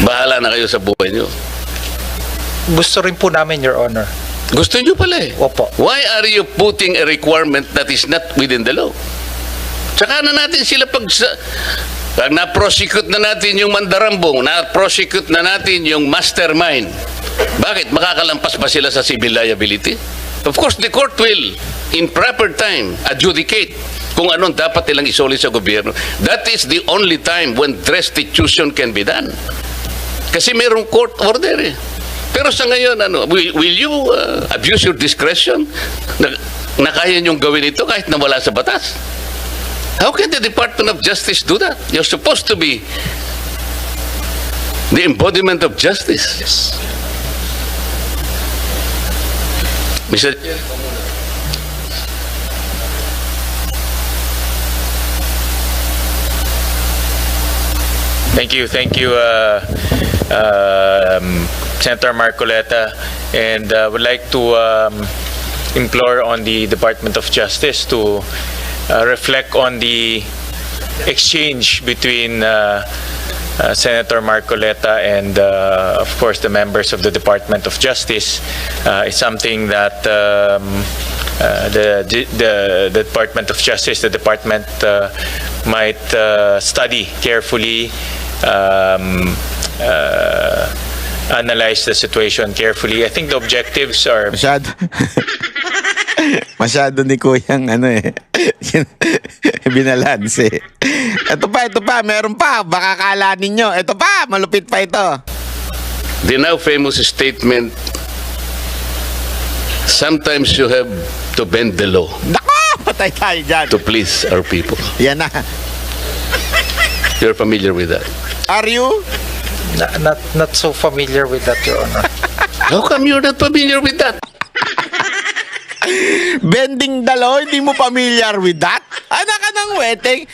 Bahala na kayo sa buhay nyo. Gusto rin po namin, Your Honor. Gusto nyo pala eh. Opo. Why are you putting a requirement that is not within the law? Tsaka na natin sila pag na-prosecute na natin yung mandarambong, na-prosecute na natin yung mastermind. Bakit? Makakalampas pa sila sa civil liability? Of course, the court will, in proper time, adjudicate kung anong dapat nilang isoli sa gobyerno. That is the only time when restitution can be done. Kasi mayroong court order eh. Pero sa ngayon, will you abuse your discretion na kaya niyong gawin ito kahit na wala sa batas? How can the Department of Justice do that? You're supposed to be the embodiment of justice. Yes. Mr. Thank you, Senator Marcoleta, and would like to implore on the Department of Justice to reflect on the exchange between Senator Marcoleta and of course the members of the Department of Justice. Is something that the Department of Justice, the department might study carefully, analyze the situation carefully. I think the objectives are Masyado ni Kuyang binalanse. Ito pa, meron pa. Baka kala ninyo. Ito pa, malupit pa ito. The now famous statement, sometimes you have to bend the law. Nako, patay tayo dyan. To please our people. Yan na. You're familiar with that? Are you? Not so familiar with that, Your Honor. How come you're not familiar with that? Bending the law, hindi mo familiar with that? Anak ka ng weteng.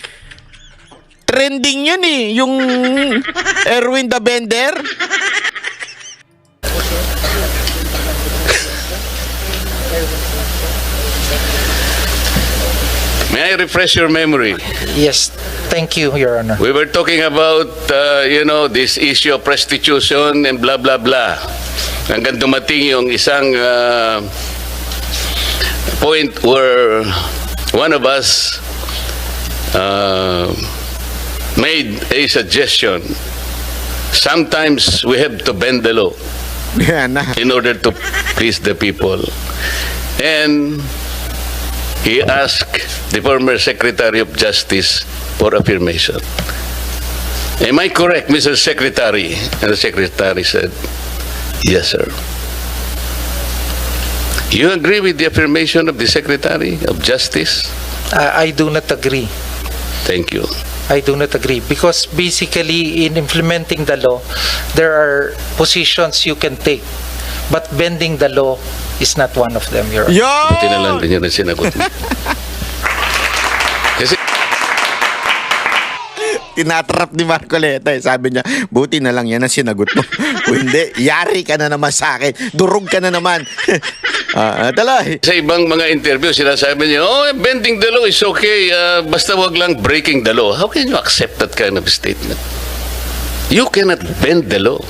Trending yun eh. Yung Erwin the Bender. May I refresh your memory? Yes, thank you, Your Honor. We were talking about, this issue of restitution and blah, blah, blah. Hanggang dumating yung isang point where one of us made a suggestion. Sometimes we have to bend the law Yan na. in order to please the people. And he asked the former Secretary of Justice for affirmation. Am I correct, Mr. Secretary? And the Secretary said, yes, sir. You agree with the affirmation of the Secretary of Justice? I do not agree. Thank you. I do not agree because basically in implementing the law, there are positions you can take, but bending the law is not one of them, Your Honor. Buti na lang Yo! din yun ang sinagot mo. Kasi Tinatrap ni Marcoleta eh. Sabi niya, buti na lang yan ang sinagot mo. Kung hindi, yari ka na naman sa akin. Durog ka na naman. Taloy. sa ibang mga interview, sinasabi niya, bending the law is okay, basta wag lang breaking the law. How can you accept that kind of statement? You cannot bend the law.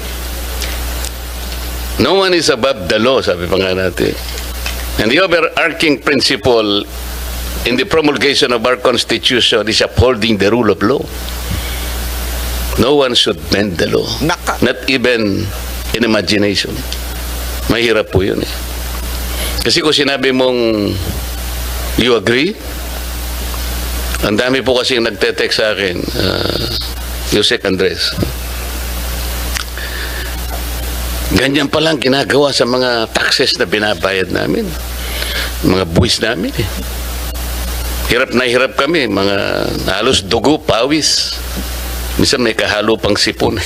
No one is above the law, sabi pa nga natin. And the overarching principle in the promulgation of our Constitution is upholding the rule of law. No one should bend the law. Not even in imagination. Mahirap po yun eh. Kasi kung sinabi mong you agree, ang dami po kasi nagte-text sa akin, Yusek Andres. Ganyan palang ginagawa sa mga taxes na binabayad namin. Mga buwis namin eh. Hirap na hirap kami, mga halos dugo, pawis. Minsan may kahalo pang sipon.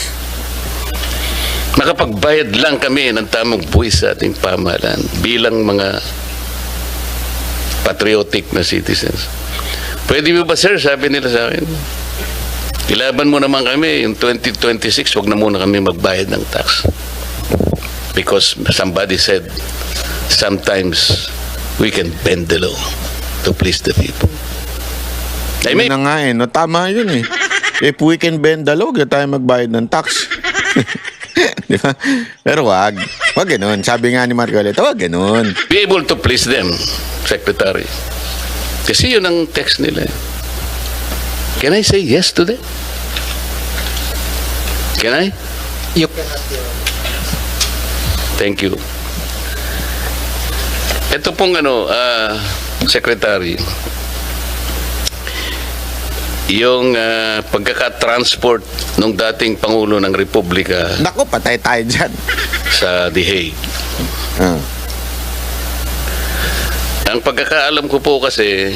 Nakapagbayad lang kami ng tamang buwis sa ating pamahalaan bilang mga patriotic na citizens. Pwede mo ba, sir? Sabi nila sa akin. Ilaban mo naman kami, yung 2026, wag na muna kami magbayad ng tax. Because somebody said, sometimes we can bend the law to please the people. Yun na nga eh. No, tama yun eh. If we can bend the law, tayo magbayad ng tax. Di ba? Pero wag ganun. Sabi nga ni Marcoleta, wag ganun. Be able to please them, Secretary. Kasi yun ang text nila. Can I say yes to them? Can I? You cannot. Thank you. Ito pong Secretary, yung pagkaka-transport ng dating Pangulo ng Republika Nako, patay tayo dyan. sa The Hague. Ah. Ang pagkakaalam ko po kasi,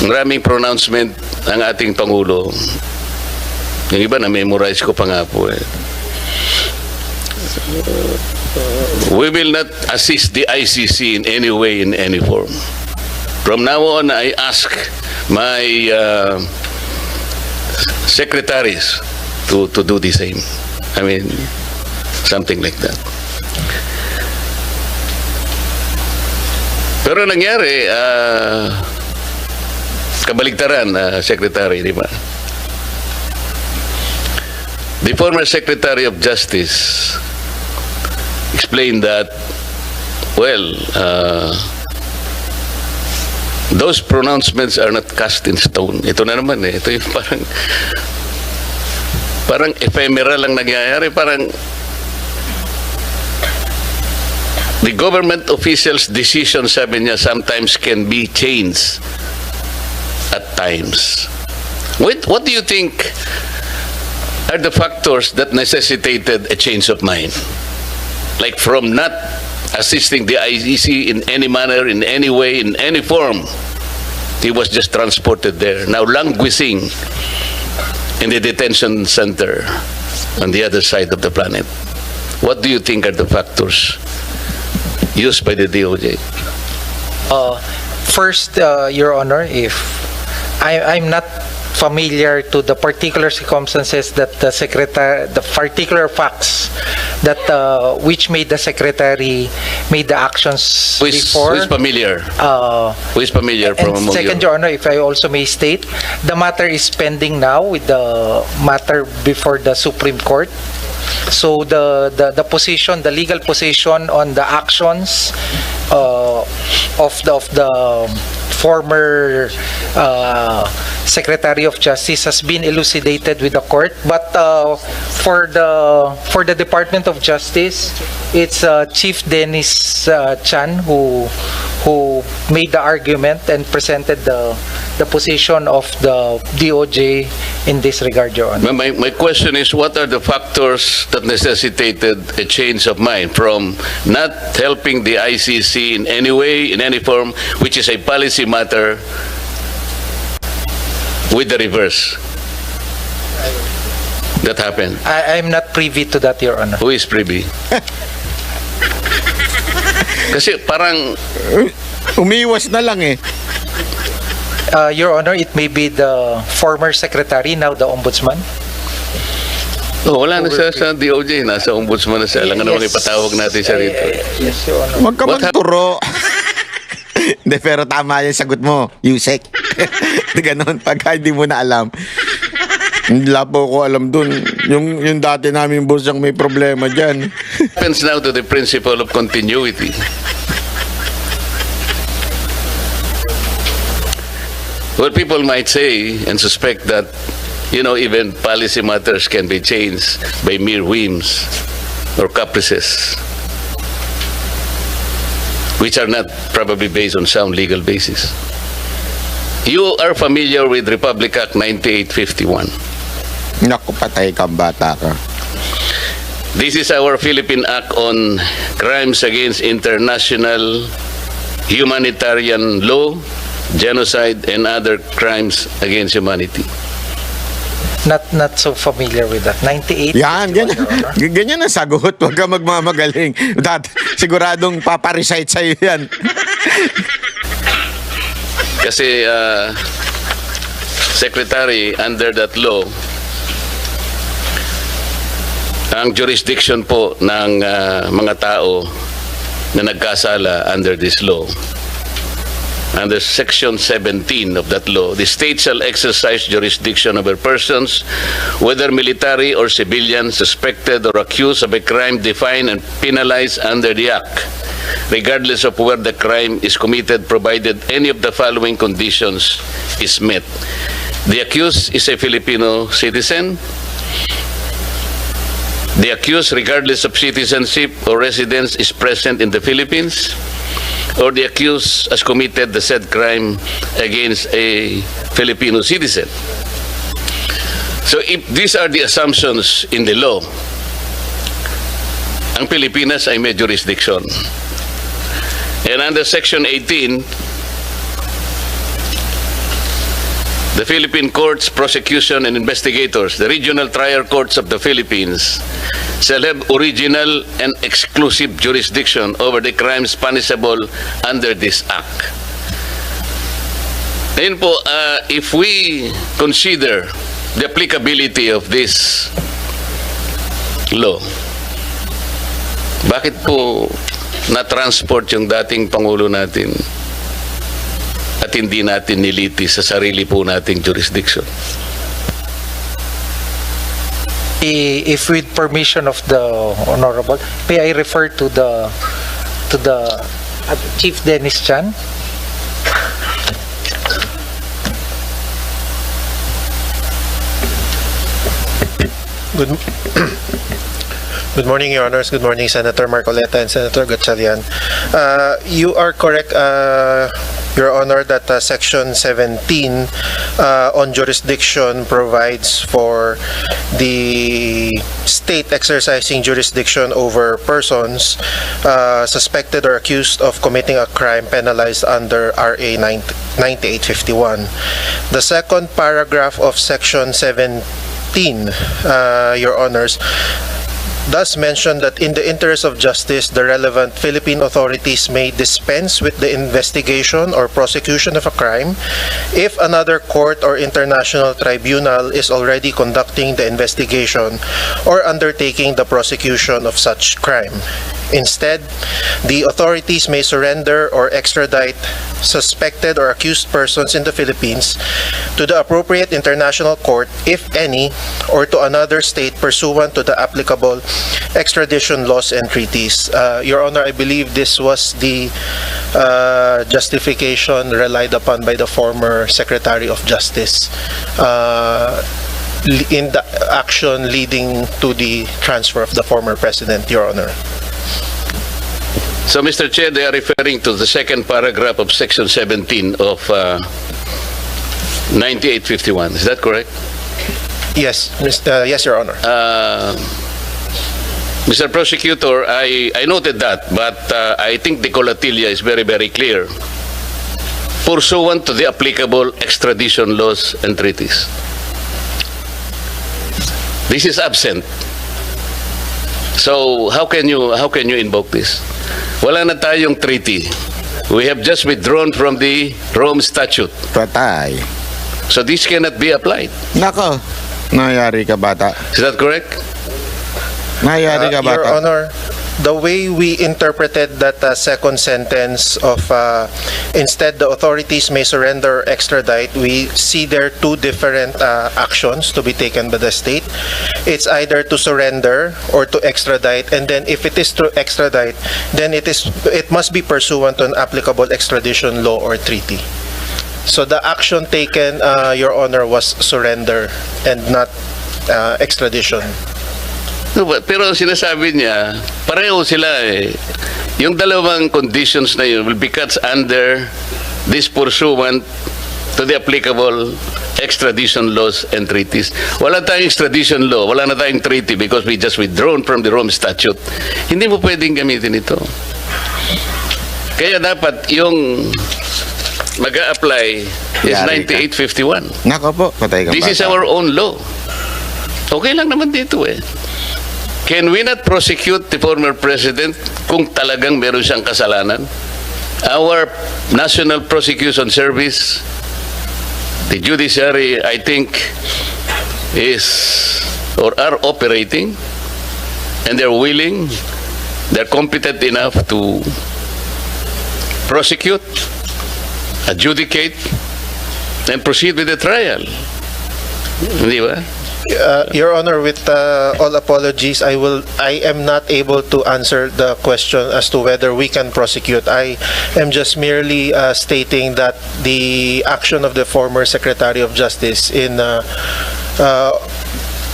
maraming pronouncement ang ating Pangulo. Yung iba na-memorize ko pa nga po eh. We will not assist the ICC in any way, in any form. From now on, I ask my secretaries to do the same. I mean, something like that. Pero nangyari, kabaligtaran, Secretary, di ba? The former Secretary of Justice explained that, well, those pronouncements are not cast in stone. Ito na naman eh. Ito yung parang ephemeral lang nangyayari. Parang the government officials' decision, sabi niya, sometimes can be changed at times. What do you think are the factors that necessitated a change of mind? Like from not assisting the ICC in any manner, in any way, in any form, he was just transported there, now languishing in the detention center on the other side of the planet. What do you think are the factors used by the DOJ? First, Your Honor, if I'm not familiar to the particular circumstances that the particular facts that which made the secretary made the actions Who is familiar? Who is familiar from And among second, you? Your Honor, if I also may state, the matter is pending now with the matter before the Supreme Court. So the position, the legal position on the actions of the former Secretary of Justice has been elucidated with the court, but for the Department of Justice, it's Chief Dennis Chan who made the argument and presented the position of the DOJ in this regard, Your Honor. My question is, what are the factors that necessitated a change of mind from not helping the ICC in any way, in any form, which is a policy matter, with the reverse that happened? I'm not privy to that, Your Honor. Who is privy? Kasi parang Umiwas na lang eh. Your Honor, it may be the former secretary, now the ombudsman. wala na siya sa DOJ, nasa ombudsman na siya. Alam nga naman ipatawag natin siya rito. Yes, Your Honor. Huwag ka What magturo. Hindi, pero tama yung sagot mo, Yusek. Ganon, pagka hindi mo na alam. Wala po ko alam dun. Yung dati namin boss ang may problema dyan. Happens now to the principle of continuity. Well, people might say and suspect that, even policy matters can be changed by mere whims or caprices, which are not probably based on sound legal basis. You are familiar with Republic Act 9851. Naku, patay kang bata ka. This is our Philippine Act on crimes against international humanitarian law, genocide, and other crimes against humanity. Not so familiar with that. 98. Yan, Your Honor. ganyan ang sagot. Huwag ka magmamagaling. Siguradong paparecite sa'yo yan. Kasi, Secretary, under that law, ang jurisdiction po ng mga tao na nagkasala under this law under Section 17 of that law, the state shall exercise jurisdiction over persons, whether military or civilian, suspected or accused of a crime defined and penalized under the Act, regardless of where the crime is committed, provided any of the following conditions is met. The accused is a Filipino citizen. The accused, regardless of citizenship or residence, is present in the Philippines, or the accused has committed the said crime against a Filipino citizen. So if these are the assumptions in the law, ang Pilipinas ay may jurisdiction. And under Section 18, the Philippine courts, prosecution, and investigators, the regional trial courts of the Philippines, shall have original and exclusive jurisdiction over the crimes punishable under this Act. Ngayon po, if we consider the applicability of this law, bakit po na-transport yung dating Pangulo natin at hindi natin nilitis sa sarili po nating jurisdiction? If with permission of the Honorable, may I refer to the Chief Dennis Chan? Good morning, Your Honors. Good morning, Senator Marcoleta and Senator Gatchalian. You are correct, Your Honor, that Section 17 on jurisdiction provides for the state exercising jurisdiction over persons suspected or accused of committing a crime penalized under RA 9851. The second paragraph of Section 17, Your Honors, thus mention that in the interest of justice, the relevant Philippine authorities may dispense with the investigation or prosecution of a crime if another court or international tribunal is already conducting the investigation or undertaking the prosecution of such crime. Instead, the authorities may surrender or extradite suspected or accused persons in the Philippines to the appropriate international court, if any, or to another state pursuant to the applicable extradition laws and treaties. Your Honor, I believe this was the justification relied upon by the former Secretary of Justice in the action leading to the transfer of the former President, Your Honor. So, Mr. Chair, they are referring to the second paragraph of Section 17 of 9851. Is that correct? Yes, yes, Your Honor. Mr. Prosecutor, I noted that, but I think the colatilla is very, very clear. Pursuant to the applicable extradition laws and treaties. This is absent. So how can you invoke this? Wala na tayong treaty. We have just withdrawn from the Rome Statute. Patay. So this cannot be applied. Nako, nayari ka bata. Is that correct? Nayari ka Your bata. Honor, the way we interpreted that second sentence of instead the authorities may surrender or extradite, we see there two different actions to be taken by the state. It's either to surrender or to extradite, and then if it is to extradite, then it must be pursuant to an applicable extradition law or treaty. So the action taken, Your Honor, was surrender and not extradition. No, pero ang sinasabi niya, pareho sila eh. Yung dalawang conditions na yun will be cut under this pursuant to the applicable extradition laws and treaties. Wala tayong extradition law, wala na tayong treaty because we just withdrawn from the Rome Statute. Hindi mo pwedeng gamitin ito. Kaya dapat yung mag-a-apply is Yari ka. 9851. Nako po, patay ka This bata. is our own law. Okay lang naman dito eh. Can we not prosecute the former president kung talagang meron siyang kasalanan? Our National Prosecution Service, the judiciary, I think, is or are operating, and they're willing, they're competent enough to prosecute adjudicate, and proceed with the trial. Hindi ba? Your Honor, with all apologies, I am not able to answer the question as to whether we can prosecute. I am just merely stating that the action of the former Secretary of Justice in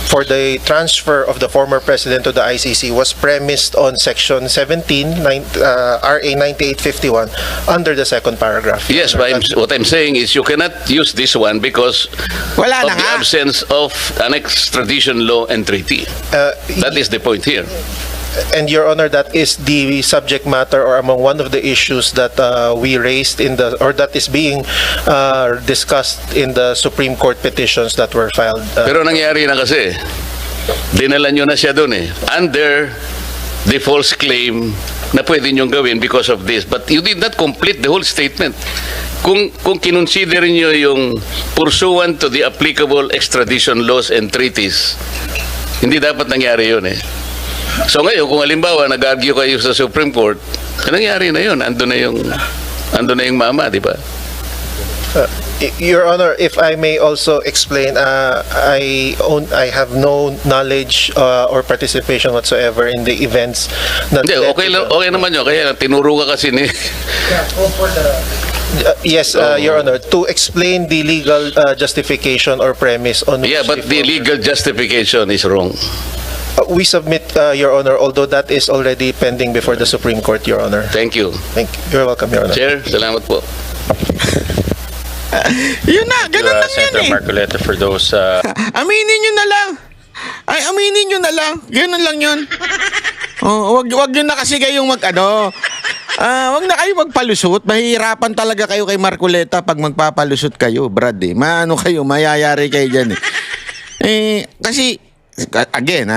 for the transfer of the former president to the ICC was premised on Section 17, RA 9851, under the second paragraph. Yes, but what I'm saying is you cannot use this one because Wala of na the nga. absence of an extradition law and treaty. That is the point here. And Your Honor, that is the subject matter or among one of the issues that we raised or that is being discussed in the Supreme Court petitions that were filed. Pero nangyari na kasi, dinala nyo na siya doon eh. Under the false claim na pwede nyo gawin because of this. But you did not complete the whole statement. Kung kinonsider nyo yung pursuant to the applicable extradition laws and treaties, hindi dapat nangyari yun eh. So ngayon, kung halimbawa nag-argue kayo sa Supreme Court, nangyari na yun. Ando na yung mama, di ba? Your Honor, if I may also explain, I have no knowledge or participation whatsoever in the events. Hindi, okay naman yun. Kaya tinuro ka kasi ni... Yes, Your Honor, to explain the legal justification or premise on which Yeah, but the former- legal justification is wrong. We submit, Your Honor, although that is already pending before the Supreme Court, Your Honor. Thank you. Thank you. You're welcome, Your Honor. Chair, salamat po. Yun na, ganun lang yun Senator eh. Marcoleta for those Aminin nyo na lang. Ay, aminin nyo na lang. Ganun lang yun. Oh, wag yun na kasi kayong wag na kayo magpalusot. Mahihirapan talaga kayo kay Marcoleta pag magpapalusot kayo, Brad eh. Mayayari kayo dyan eh. Kasi again,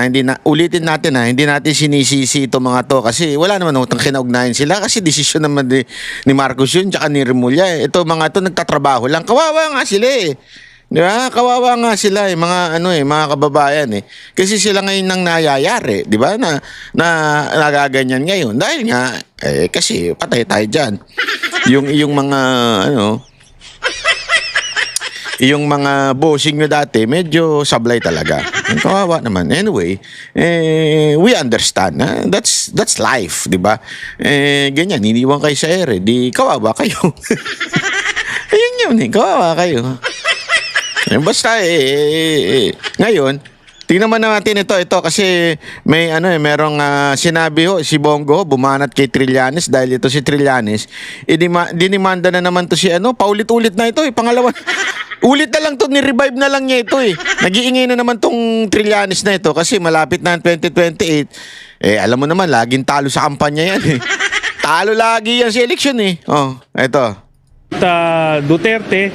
ulitin natin hindi natin sinisisi itong mga to kasi wala naman utang kinaugnayan sila kasi desisyon naman ni Marcos yun tsaka ni Remulla eh. Ito mga to nagtatrabaho lang. Kawawa nga sila eh. Di ba? Kawawa nga sila eh, mga kababayan eh. Kasi sila ngayon nang nayayari, di ba? Na nagaganyan ngayon. Dahil nga, kasi patay tayo dyan. Yung mga, yung mga bossing nyo dati, medyo sablay talaga. Kawawa naman. Anyway, we understand. That's life, di ba? Ganyan, iniwan kayo sa ere. Di kawawa kayo. Ayun yun eh, kawawa kayo. Basta ngayon, tingnan man natin ito kasi may merong sinabi si Bongo bumanat kay Trillanes dahil ito si Trillanes dinimanda na naman to si paulit-ulit na ito pangalawa ulit na lang to ni-revive na lang niya ito nag-iingay na naman tong Trillanes na ito kasi malapit na ang 2028 alam mo naman laging talo sa kampanya yan talo lagi yan sa eleksyon ito Duterte,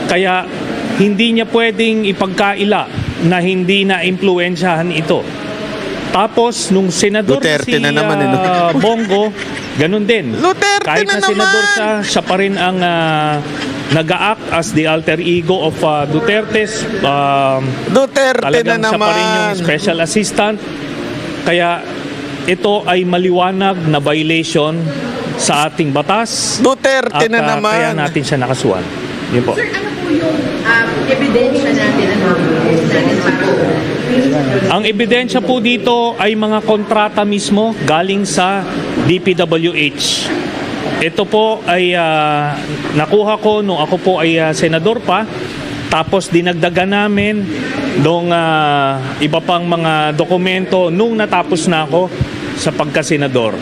kaya hindi niya pwedeng ipagkaila na hindi na-impluensyahan ito. Tapos, nung senador Duterte si na naman, Bongo, ganun din. Duterte Kahit na na senador naman! siya pa rin ang nag-a-act as the alter ego of Duterte's. Duterte na Talagang siya pa rin yung naman special assistant. Kaya ito ay maliwanag na violation sa ating batas. Duterte At na naman kaya natin siya nakasuhan. Yun po. Sir, ano po yung ebidensya natin para Ang ebidensya po dito ay mga kontrata mismo galing sa DPWH. Ito po ay nakuha ko nung ako po ay senador pa. Tapos dinagdagan namin nung iba pang mga dokumento nung natapos na ako sa pagkasenador.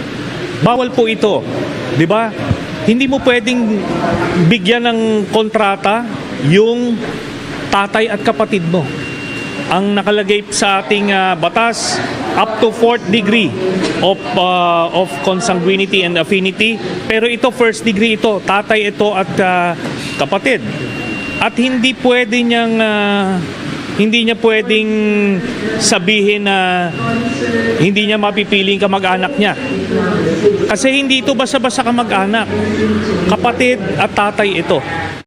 Bawal po ito, di ba? Hindi mo pwedeng bigyan ng kontrata yung tatay at kapatid mo. Ang nakalagay sa ating batas, up to 4th degree of consanguinity and affinity. Pero ito, first degree ito, tatay ito at kapatid. At hindi niya pwedeng sabihin na hindi niya mapipiling kamag-anak niya. Kasi hindi ito basta-basta kamag-anak. Kapatid at tatay ito.